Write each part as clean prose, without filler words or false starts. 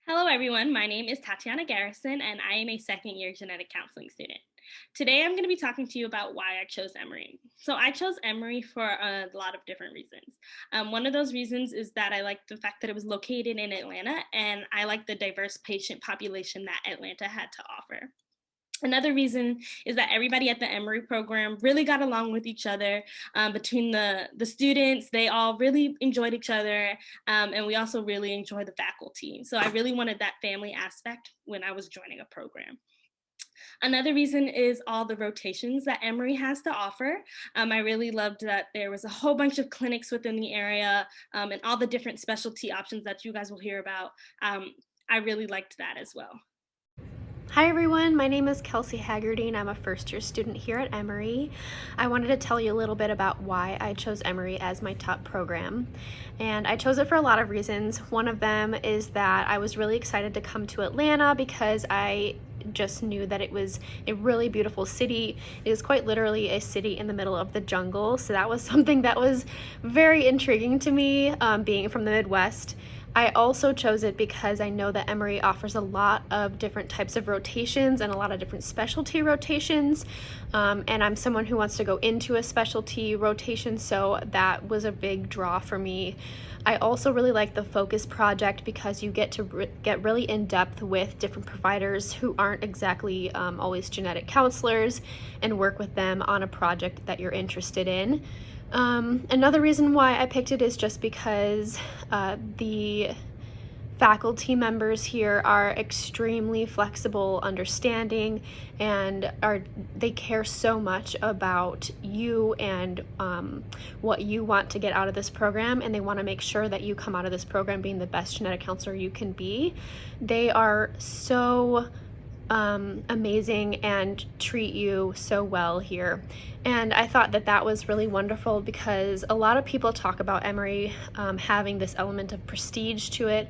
Hello, everyone. My name is Tatiana Garrison, and I am a second year genetic counseling student. Today, I'm going to be talking to you about why I chose Emory. So, I chose Emory for a lot of different reasons. One of those reasons is that I like the fact that it was located in Atlanta, and I like the diverse patient population that Atlanta had to offer. Another reason is that everybody at the Emory program really got along with each other. Between the students, they all really enjoyed each other, and we also really enjoy the faculty. So I really wanted that family aspect when I was joining a program. Another reason is all the rotations that Emory has to offer. I really loved that there was a whole bunch of clinics within the area, and all the different specialty options that you guys will hear about. I really liked that as well. Hi everyone, my name is Kelsey Haggerty and I'm a first year student here at Emory. I wanted to tell you a little bit about why I chose Emory as my top program. And I chose it for a lot of reasons. One of them is that I was really excited to come to Atlanta because I just knew that it was a really beautiful city. It is quite literally a city in the middle of the jungle. So that was something that was very intriguing to me, being from the Midwest. I also chose it because I know that Emory offers a lot of different types of rotations and a lot of different specialty rotations. And I'm someone who wants to go into a specialty rotation, so that was a big draw for me. I also really like the focus project because you get to get really in depth with different providers who aren't exactly always genetic counselors and work with them on a project that you're interested in. Another reason why I picked it is just because the faculty members here are extremely flexible, understanding, and they care so much about you and what you want to get out of this program, and they want to make sure that you come out of this program being the best genetic counselor you can be. They are so amazing and treat you so well here. And I thought that that was really wonderful because a lot of people talk about Emory having this element of prestige to it,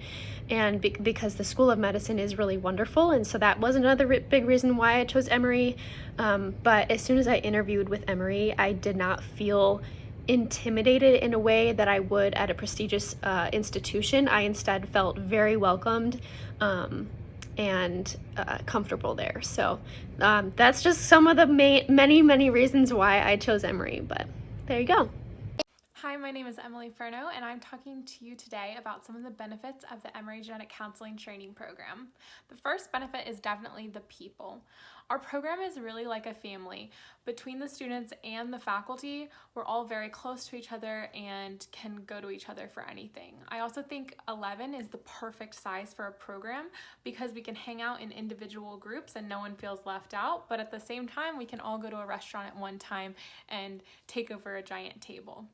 and because the School of Medicine is really wonderful. And so that was another big reason why I chose Emory. But as soon as I interviewed with Emory, I did not feel intimidated in a way that I would at a prestigious institution. I instead felt very welcomed. And comfortable there. So that's just some of the many reasons why I chose Emory, but there you go. Hi, my name is Emily Furno, and I'm talking to you today about some of the benefits of the Emory Genetic Counseling Training Program. The first benefit is definitely the people. Our program is really like a family. Between the students and the faculty, we're all very close to each other and can go to each other for anything. I also think 11 is the perfect size for a program because we can hang out in individual groups and no one feels left out, but at the same time, we can all go to a restaurant at one time and take over a giant table.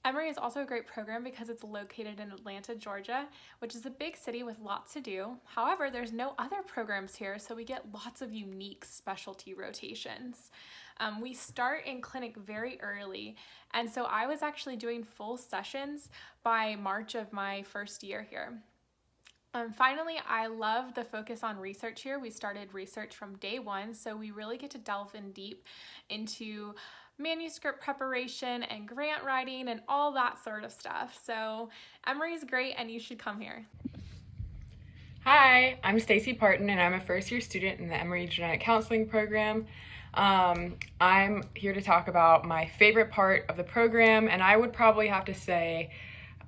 Emory is also a great program because it's located in Atlanta, Georgia, which is a big city with lots to do. However, there's no other programs here, so we get lots of unique specialty rotations. We start in clinic very early, and so I was actually doing full sessions by March of my first year here. Finally, I love the focus on research here. We started research from day one, so we really get to delve in deep into manuscript preparation and grant writing and all that sort of stuff. So Emory's great and you should come here. Hi, I'm Stacy Parton and I'm a first year student in the Emory Genetic Counseling Program. I'm here to talk about my favorite part of the program, and I would probably have to say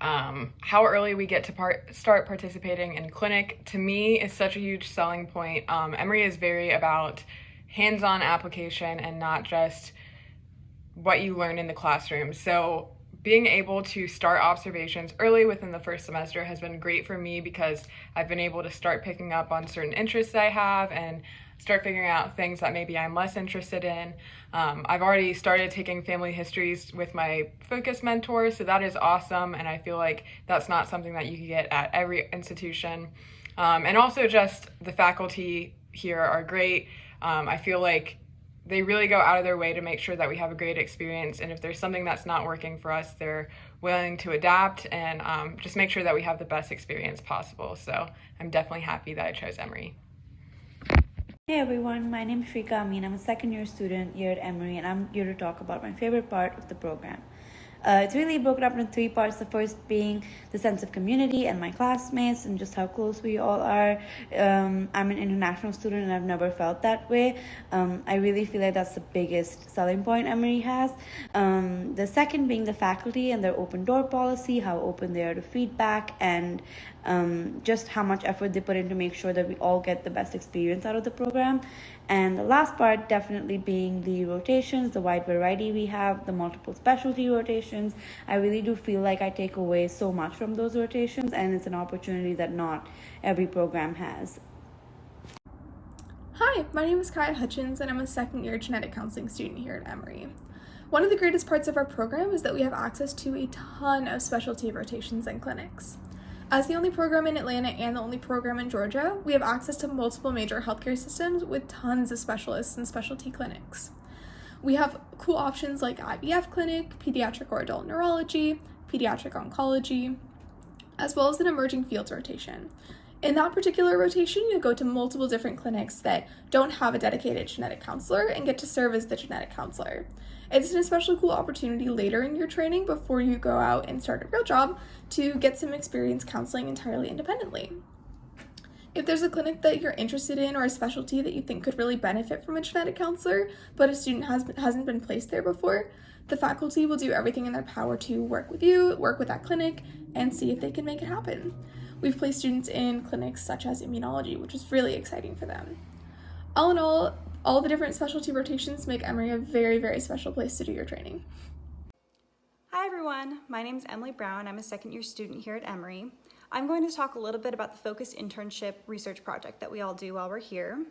how early we get to start participating in clinic. To me, is such a huge selling point. Emory is very about hands-on application and not just what you learn in the classroom. So being able to start observations early within the first semester has been great for me because I've been able to start picking up on certain interests I have and start figuring out things that maybe I'm less interested in. I've already started taking family histories with my focus mentor, so that is awesome, and I feel like that's not something that you can get at every institution. And also just the faculty here are great. I feel like they really go out of their way to make sure that we have a great experience, and if there's something that's not working for us, they're willing to adapt and just make sure that we have the best experience possible. So I'm definitely happy that I chose Emory. Hey everyone, my name is Shrika Amin. I'm a second year student here at Emory, and I'm here to talk about my favorite part of the program. It's really broken up into three parts. The first being the sense of community and my classmates and just how close we all are. I'm an international student and I've never felt that way. I really feel like that's the biggest selling point Emory has. The second being the faculty and their open door policy, how open they are to feedback, and just how much effort they put in to make sure that we all get the best experience out of the program. And the last part definitely being the rotations, the wide variety we have, the multiple specialty rotations. I really do feel like I take away so much from those rotations, and it's an opportunity that not every program has. Hi, my name is Kaya Hutchins, and I'm a second-year genetic counseling student here at Emory. One of the greatest parts of our program is that we have access to a ton of specialty rotations and clinics. As the only program in Atlanta and the only program in Georgia, we have access to multiple major healthcare systems with tons of specialists and specialty clinics. We have cool options like IVF clinic, pediatric or adult neurology, pediatric oncology, as well as an emerging fields rotation. In that particular rotation, you go to multiple different clinics that don't have a dedicated genetic counselor and get to serve as the genetic counselor. It's an especially cool opportunity later in your training before you go out and start a real job to get some experience counseling entirely independently. If there's a clinic that you're interested in or a specialty that you think could really benefit from a genetic counselor, but a student hasn't been placed there before, the faculty will do everything in their power to work with you, work with that clinic, and see if they can make it happen. We've placed students in clinics such as immunology, which is really exciting for them. All in all the different specialty rotations make Emory a very, very special place to do your training. Hi everyone, my name is Emily Brown. I'm a second-year student here at Emory. I'm going to talk a little bit about the Focus Internship research project that we all do while we're here.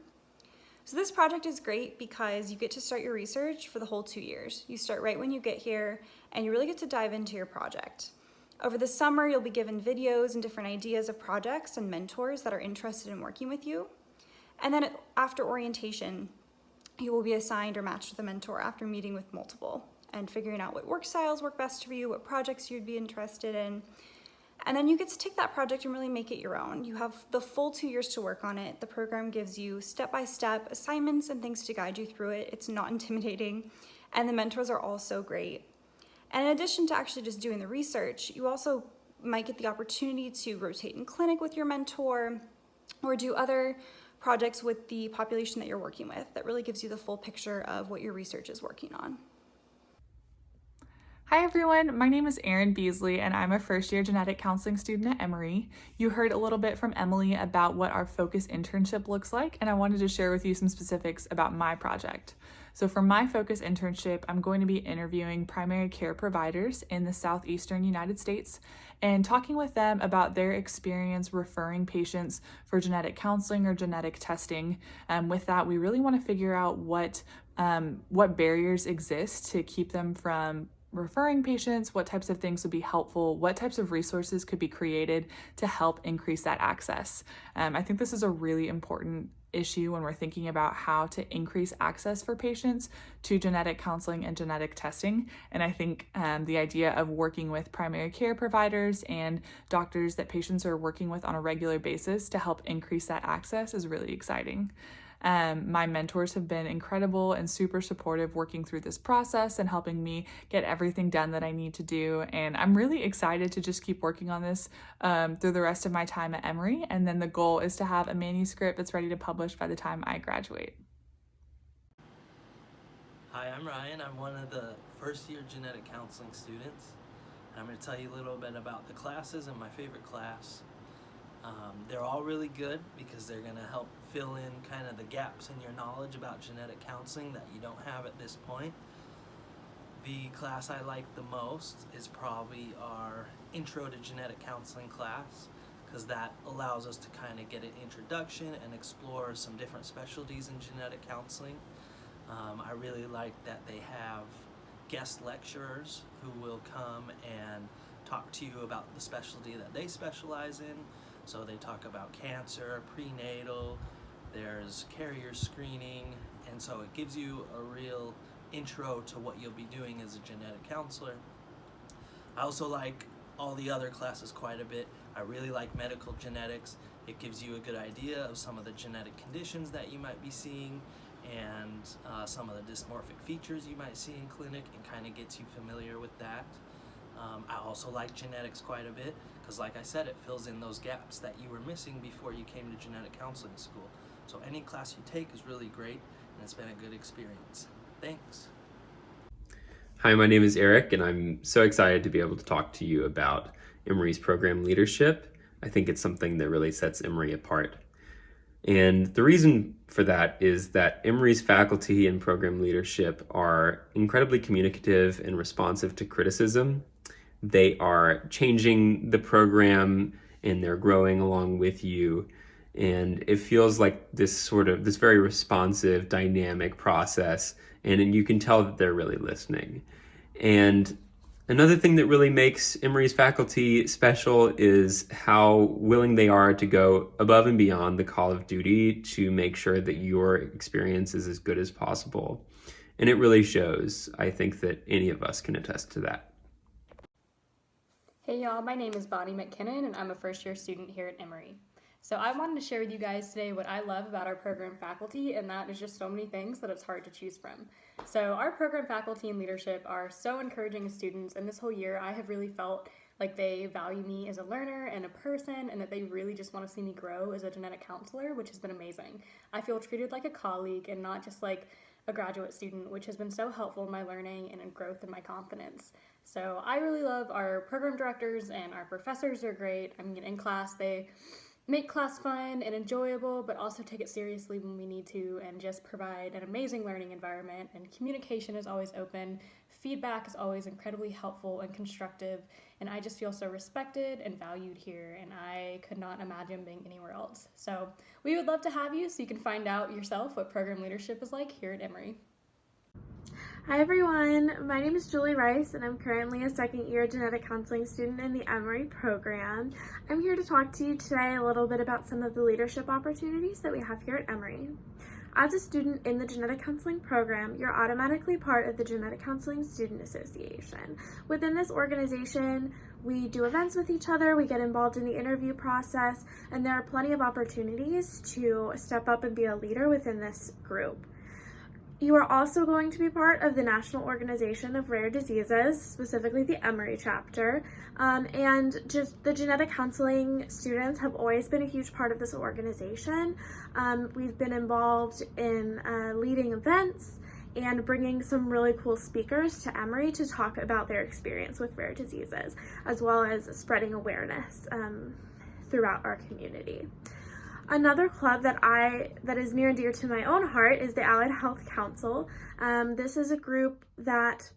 So this project is great because you get to start your research for the whole 2 years. You start right when you get here and you really get to dive into your project. Over the summer, you'll be given videos and different ideas of projects and mentors that are interested in working with you. And then after orientation, you will be assigned or matched with a mentor after meeting with multiple and figuring out what work styles work best for you, what projects you'd be interested in. And then you get to take that project and really make it your own. You have the full 2 years to work on it. The program gives you step-by-step assignments and things to guide you through it. It's not intimidating, and the mentors are all so great. And in addition to actually just doing the research, you also might get the opportunity to rotate in clinic with your mentor or do other projects with the population that you're working with. That really gives you the full picture of what your research is working on. Hi everyone, my name is Erin Beasley and I'm a first-year genetic counseling student at Emory. You heard a little bit from Emily about what our Focus internship looks like, and I wanted to share with you some specifics about my project. So for my Focus internship, I'm going to be interviewing primary care providers in the southeastern United States and talking with them about their experience referring patients for genetic counseling or genetic testing. With that, we really want to figure out what barriers exist to keep them from referring patients, what types of things would be helpful, what types of resources could be created to help increase that access. I think this is a really important issue when we're thinking about how to increase access for patients to genetic counseling and genetic testing. And I think the idea of working with primary care providers and doctors that patients are working with on a regular basis to help increase that access is really exciting. My mentors have been incredible and super supportive working through this process and helping me get everything done that I need to do. And I'm really excited to just keep working on this through the rest of my time at Emory. And then the goal is to have a manuscript that's ready to publish by the time I graduate. Hi, I'm Ryan. I'm one of the first-year genetic counseling students. I'm going to tell you a little bit about the classes and my favorite class. They're all really good because they're going to help fill in kind of the gaps in your knowledge about genetic counseling that you don't have at this point. The class I like the most is probably our Intro to Genetic Counseling class, because that allows us to kind of get an introduction and explore some different specialties in genetic counseling. I really like that they have guest lecturers who will come and talk to you about the specialty that they specialize in. So they talk about cancer, prenatal, there's carrier screening, and so it gives you a real intro to what you'll be doing as a genetic counselor. I also like all the other classes quite a bit. I really like medical genetics. It gives you a good idea of some of the genetic conditions that you might be seeing and some of the dysmorphic features you might see in clinic, and kind of gets you familiar with that. also like genetics quite a bit because, like I said, it fills in those gaps that you were missing before you came to genetic counseling school. So any class you take is really great, and it's been a good experience. Thanks. Hi, my name is Eric, and I'm so excited to be able to talk to you about Emory's program leadership. I think it's something that really sets Emory apart. And the reason for that is that Emory's faculty and program leadership are incredibly communicative and responsive to criticism. They are changing the program and they're growing along with you. And it feels like this very responsive, dynamic process. And you can tell that they're really listening. And another thing that really makes Emory's faculty special is how willing they are to go above and beyond the call of duty to make sure that your experience is as good as possible. And it really shows. I think that any of us can attest to that. Hey y'all, my name is Bonnie McKinnon and I'm a first year student here at Emory. So I wanted to share with you guys today what I love about our program faculty, and that is just so many things that it's hard to choose from. So our program faculty and leadership are so encouraging of students, and this whole year I have really felt like they value me as a learner and a person, and that they really just want to see me grow as a genetic counselor, which has been amazing. I feel treated like a colleague and not just like a graduate student, which has been so helpful in my learning and in growth in my confidence. So I really love our program directors, and our professors are great. I mean, in class they make class fun and enjoyable, but also take it seriously when we need to, and just provide an amazing learning environment. And communication is always open, feedback is always incredibly helpful and constructive, and I just feel so respected and valued here, and I could not imagine being anywhere else. So we would love to have you so you can find out yourself what program leadership is like here at Emory. Hi everyone, my name is Julie Rice and I'm currently a second year genetic counseling student in the Emory program. I'm here to talk to you today a little bit about some of the leadership opportunities that we have here at Emory. As a student in the genetic counseling program, you're automatically part of the Genetic Counseling Student Association. Within this organization, we do events with each other, we get involved in the interview process, and there are plenty of opportunities to step up and be a leader within this group. You are also going to be part of the National Organization of Rare Diseases, specifically the Emory chapter, and just the genetic counseling students have always been a huge part of this organization. We've been involved in leading events and bringing some really cool speakers to Emory to talk about their experience with rare diseases, as well as spreading awareness throughout our community. Another club that is near and dear to my own heart is the Allied Health Council. This is a group that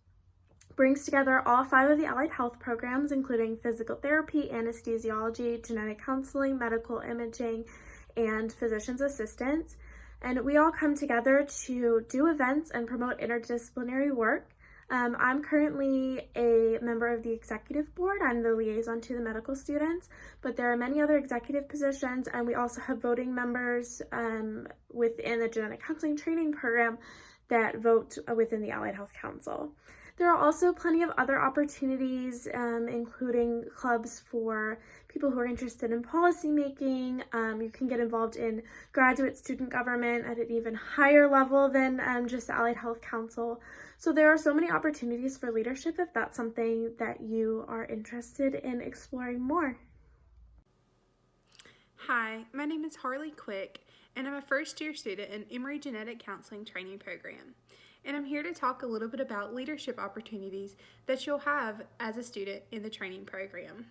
brings together all 5 of the allied health programs, including physical therapy, anesthesiology, genetic counseling, medical imaging, and physician's assistants. And we all come together to do events and promote interdisciplinary work. I'm currently a member of the executive board. I'm the liaison to the medical students, but there are many other executive positions, and we also have voting members within the genetic counseling training program that vote within the Allied Health Council. There are also plenty of other opportunities, including clubs for people who are interested in policy making. You can get involved in graduate student government at an even higher level than just the Allied Health Council. So there are so many opportunities for leadership if that's something that you are interested in exploring more. Hi, my name is Harley Quick, and I'm a first year student in Emory Genetic Counseling Training Program. And I'm here to talk a little bit about leadership opportunities that you'll have as a student in the training program.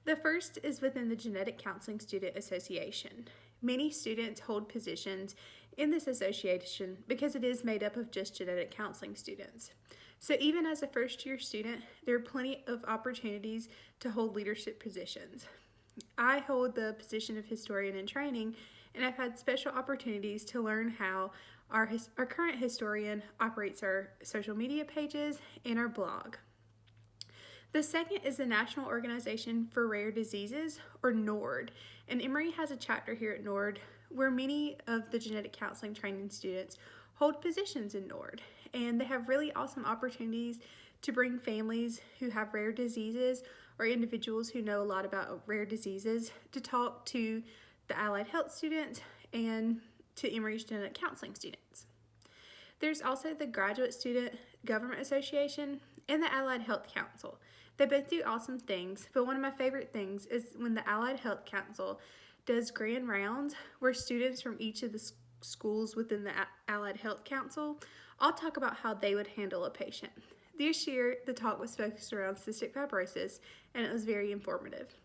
The first is within the Genetic Counseling Student Association. Many students hold positions in this association because it is made up of just genetic counseling students. So even as a first year student, there are plenty of opportunities to hold leadership positions. I hold the position of historian in training, and I've had special opportunities to learn how our current historian operates our social media pages and our blog. The second is the National Organization for Rare Diseases, or NORD, and Emory has a chapter here at NORD where many of the genetic counseling training students hold positions in NORD, and they have really awesome opportunities to bring families who have rare diseases or individuals who know a lot about rare diseases to talk to the allied health students and to Emory's genetic counseling students. There's also the Graduate Student Government Association and the Allied Health Council. They both do awesome things, but one of my favorite things is when the Allied Health Council does grand rounds where students from each of the schools within the Allied Health Council all talk about how they would handle a patient. This year, the talk was focused around cystic fibrosis, and it was very informative.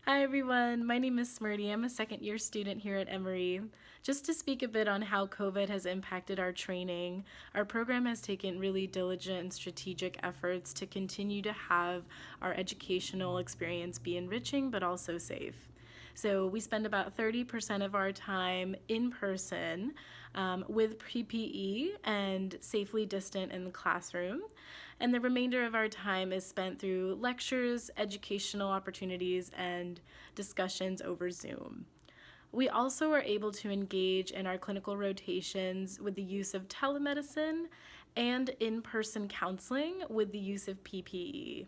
Hi everyone, my name is Smriti. I'm a second year student here at Emory. Just to speak a bit on how COVID has impacted our training, our program has taken really diligent and strategic efforts to continue to have our educational experience be enriching but also safe. So we spend about 30% of our time in person with PPE and safely distant in the classroom. And the remainder of our time is spent through lectures, educational opportunities, and discussions over Zoom. We also are able to engage in our clinical rotations with the use of telemedicine and in-person counseling with the use of PPE.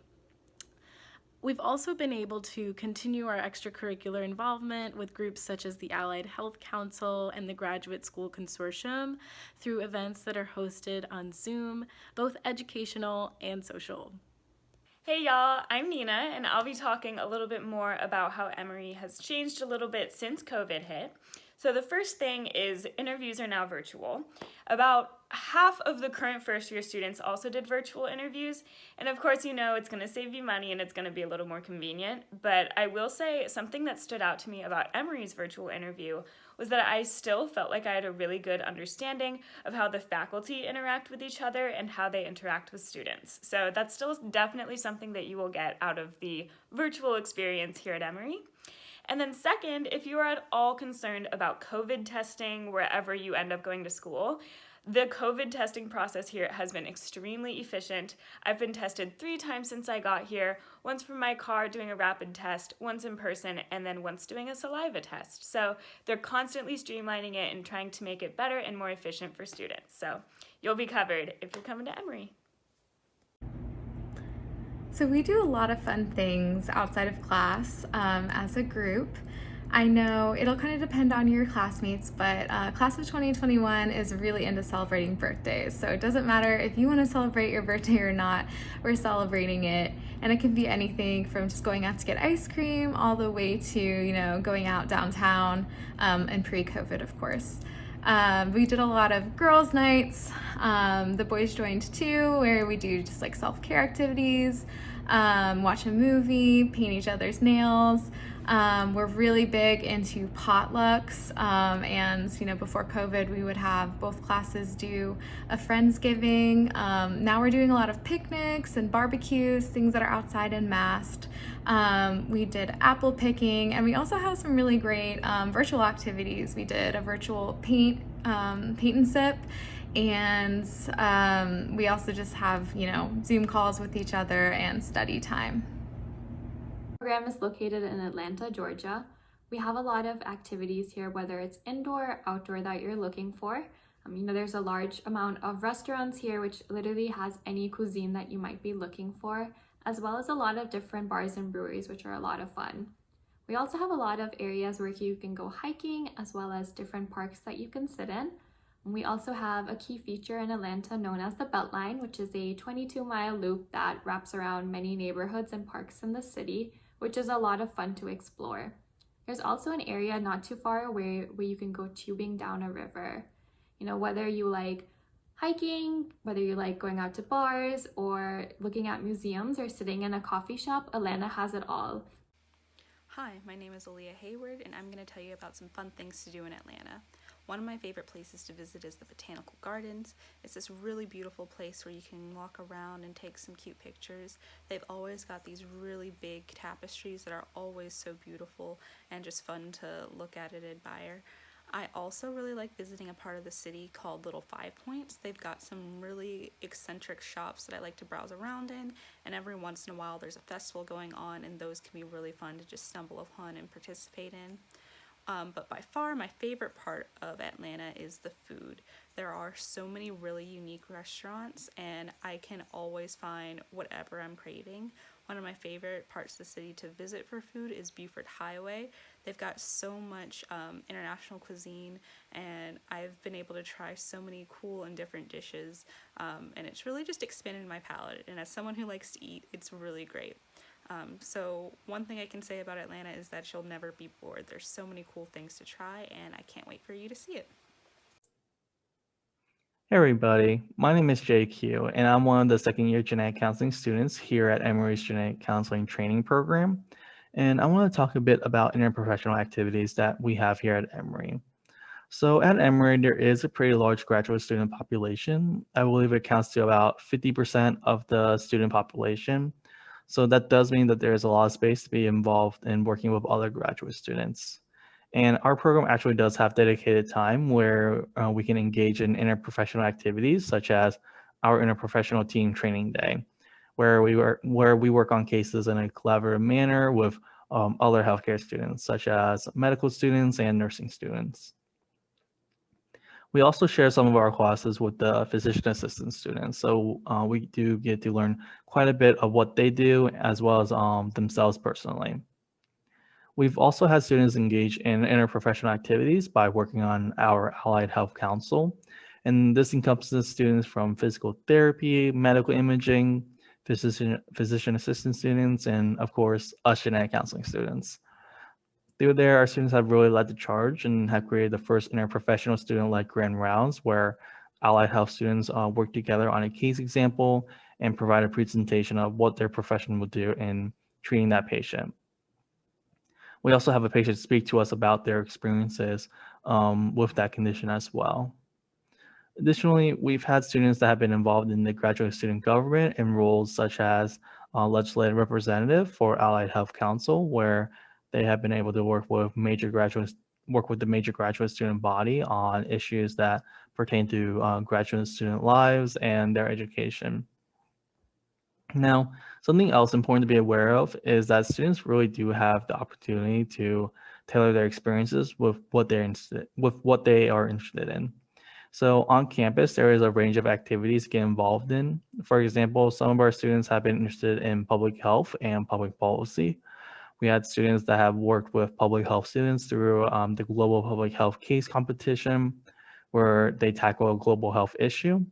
We've also been able to continue our extracurricular involvement with groups such as the Allied Health Council and the Graduate School Consortium through events that are hosted on Zoom, both educational and social. Hey y'all, I'm Nina, and I'll be talking a little bit more about how Emory has changed a little bit since COVID hit. So the first thing is interviews are now virtual. About half of the current first year students also did virtual interviews, and of course you know it's going to save you money and it's going to be a little more convenient, but I will say something that stood out to me about Emory's virtual interview was that I still felt like I had a really good understanding of how the faculty interact with each other and how they interact with students. So that's still definitely something that you will get out of the virtual experience here at Emory. And then second, if you are at all concerned about COVID testing wherever you end up going to school, the COVID testing process here has been extremely efficient. I've been tested 3 times since I got here, once from my car doing a rapid test, once in person, and then once doing a saliva test. So they're constantly streamlining it and trying to make it better and more efficient for students. So you'll be covered if you're coming to Emory. So we do a lot of fun things outside of class as a group. I know it'll kind of depend on your classmates, but class of 2021 is really into celebrating birthdays. So it doesn't matter if you want to celebrate your birthday or not, we're celebrating it. And it can be anything from just going out to get ice cream all the way to, you know, going out downtown and pre-COVID, of course. We did a lot of girls' nights. The boys joined too, where we do just like self-care activities, watch a movie, paint each other's nails. We're really big into potlucks, and you know, before COVID we would have both classes do a Friendsgiving. Now we're doing a lot of picnics and barbecues, things that are outside and masked. We did apple picking, and we also have some really great virtual activities. We did a virtual paint and sip, and we also just have, you know, Zoom calls with each other and study time. The program is located in Atlanta, Georgia. We have a lot of activities here, whether it's indoor or outdoor that you're looking for. You know, there's a large amount of restaurants here, which literally has any cuisine that you might be looking for, as well as a lot of different bars and breweries, which are a lot of fun. We also have a lot of areas where you can go hiking, as well as different parks that you can sit in. We also have a key feature in Atlanta known as the Beltline, which is a 22-mile loop that wraps around many neighborhoods and parks in the city, which is a lot of fun to explore. There's also an area not too far away where you can go tubing down a river. You know, whether you like hiking, whether you like going out to bars or looking at museums or sitting in a coffee shop, Atlanta has it all. Hi, my name is Aaliyah Hayward, and I'm going to tell you about some fun things to do in Atlanta. One of my favorite places to visit is the Botanical Gardens. It's this really beautiful place where you can walk around and take some cute pictures. They've always got these really big tapestries that are always so beautiful and just fun to look at and admire. I also really like visiting a part of the city called Little Five Points. They've got some really eccentric shops that I like to browse around in, and every once in a while there's a festival going on, and those can be really fun to just stumble upon and participate in. But by far my favorite part of Atlanta is the food. There are so many really unique restaurants and I can always find whatever I'm craving. One of my favorite parts of the city to visit for food is Buford Highway. They've got so much international cuisine and I've been able to try so many cool and different dishes and it's really just expanded my palate, and as someone who likes to eat, it's really great. So one thing I can say about Atlanta is that you'll never be bored. There's so many cool things to try and I can't wait for you to see it. Hey everybody, my name is JQ and I'm one of the second year genetic counseling students here at Emory's Genetic Counseling Training Program. And I want to talk a bit about interprofessional activities that we have here at Emory. So at Emory, there is a pretty large graduate student population. I believe it counts to about 50% of the student population. So that does mean that there is a lot of space to be involved in working with other graduate students. And our program actually does have dedicated time where we can engage in interprofessional activities, such as our interprofessional team training day, where we work on cases in a collaborative manner with other healthcare students, such as medical students and nursing students. We also share some of our classes with the physician assistant students. So we do get to learn quite a bit of what they do as well as themselves personally. We've also had students engage in interprofessional activities by working on our Allied Health Council. And this encompasses students from physical therapy, medical imaging, physician assistant students, and of course, us genetic counseling students. Through there, our students have really led the charge and have created the first interprofessional student-led grand rounds where allied health students work together on a case example and provide a presentation of what their profession would do in treating that patient. We also have a patient speak to us about their experiences with that condition as well. Additionally, we've had students that have been involved in the graduate student government in roles such as legislative representative for Allied Health Council, where they have been able to work with the major graduate student body on issues that pertain to graduate student lives and their education. Now, something else important to be aware of is that students really do have the opportunity to tailor their experiences with what they are interested in. So on campus, there is a range of activities to get involved in. For example, some of our students have been interested in public health and public policy. We had students that have worked with public health students through the Global Public Health Case Competition, where they tackle a global health issue.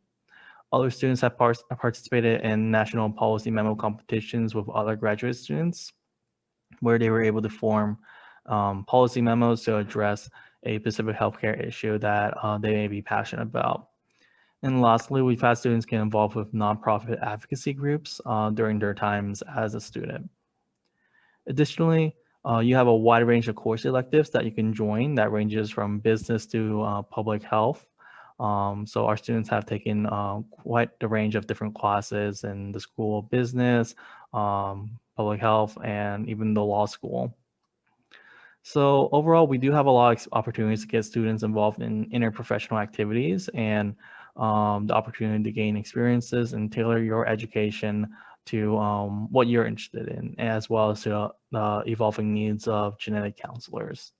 Other students have participated in national policy memo competitions with other graduate students, where they were able to form policy memos to address a specific healthcare issue that they may be passionate about. And lastly, we've had students get involved with nonprofit advocacy groups during their times as a student. Additionally, you have a wide range of course electives that you can join that ranges from business to public health. So our students have taken quite the range of different classes in the School of Business, public health, and even the law school. So overall, we do have a lot of opportunities to get students involved in interprofessional activities and the opportunity to gain experiences and tailor your education to what you're interested in, as well as to the evolving needs of genetic counselors.